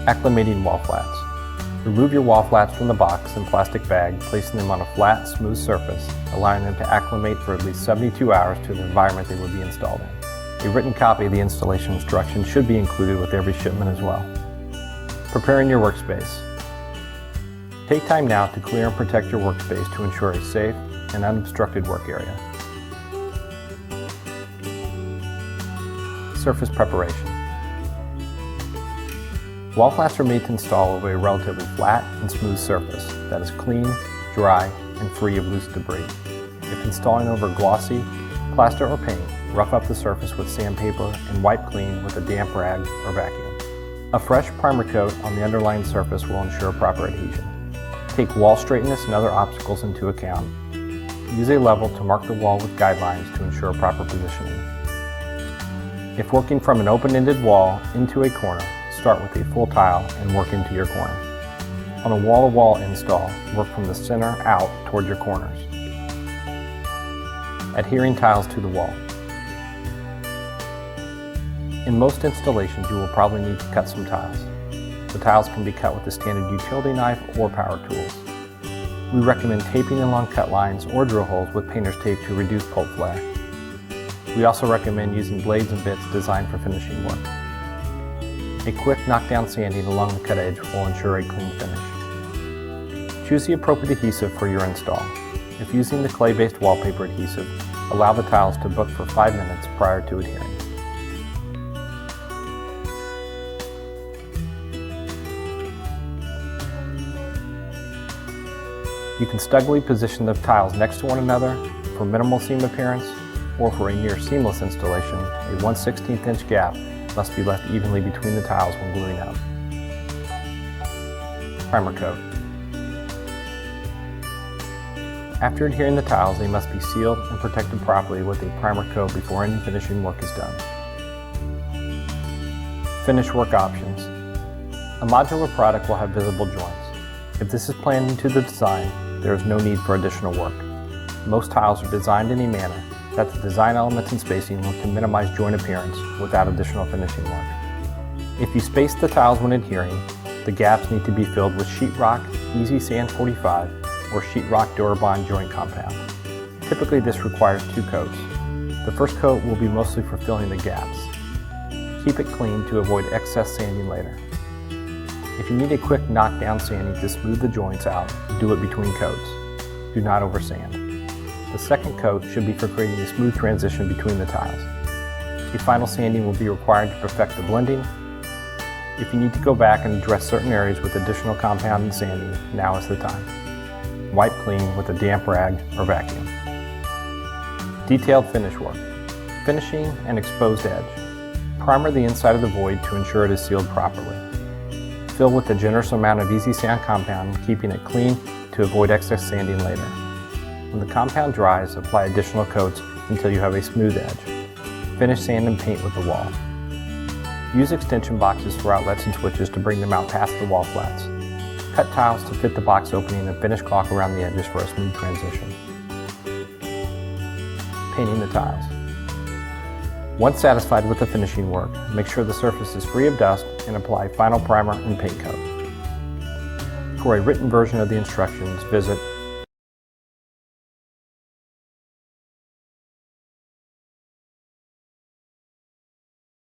Acclimating wall flats. Remove your wall flats from the box and plastic bag, placing them on a flat, smooth surface, allowing them to acclimate for at least 72 hours to the environment they will be installed in. A written copy of the installation instructions should be included with every shipment as well. Preparing your workspace. Take time now to clear and protect your workspace to ensure a safe and unobstructed work area. Surface preparation. Wall flats are made to install over a relatively flat and smooth surface that is clean, dry, and free of loose debris. If installing over glossy, plaster, or paint, rough up the surface with sandpaper and wipe clean with a damp rag or vacuum. A fresh primer coat on the underlying surface will ensure proper adhesion. Take wall straightness and other obstacles into account. Use a level to mark the wall with guidelines to ensure proper positioning. If working from an open-ended wall into a corner, start with a full tile and work into your corner. On a wall-to-wall install, work from the center out toward your corners, adhering tiles to the wall. In most installations, you will probably need to cut some tiles. The tiles can be cut with a standard utility knife or power tools. We recommend taping along cut lines or drill holes with painter's tape to reduce pulp flare. We also recommend using blades and bits designed for finishing work. A quick knockdown sanding along the cut edge will ensure a clean finish. Choose the appropriate adhesive for your install. If using the clay-based wallpaper adhesive, allow the tiles to book for 5 minutes prior to adhering. You can snugly position the tiles next to one another for minimal seam appearance, or for a near seamless installation, a 1/16 inch gap must be left evenly between the tiles when gluing up. Primer coat. After adhering the tiles, they must be sealed and protected properly with a primer coat before any finishing work is done. Finish work options. A modular product will have visible joints. If this is planned into the design, there is no need for additional work. Most tiles are designed in a manner that the design elements and spacing look to minimize joint appearance without additional finishing work. If you space the tiles when adhering, the gaps need to be filled with sheetrock, Easy Sand 45, or sheetrock Durabond joint compound. Typically this requires 2 coats. The first coat will be mostly for filling the gaps. Keep it clean to avoid excess sanding later. If you need a quick knockdown sanding to smooth the joints out, do it between coats. Do not oversand. The second coat should be for creating a smooth transition between the tiles. A final sanding will be required to perfect the blending. If you need to go back and address certain areas with additional compound and sanding, now is the time. Wipe clean with a damp rag or vacuum. Detailed finish work. Finishing and exposed edge. Primer the inside of the void to ensure it is sealed properly. Fill with a generous amount of Easy Sand compound, keeping it clean to avoid excess sanding later. When the compound dries, apply additional coats until you have a smooth edge. Finish sand and paint with the wall. Use extension boxes for outlets and switches to bring them out past the wall flats. Cut tiles to fit the box opening and finish caulk around the edges for a smooth transition. Painting the tiles. Once satisfied with the finishing work, make sure the surface is free of dust and apply final primer and paint coat. For a written version of the instructions, visit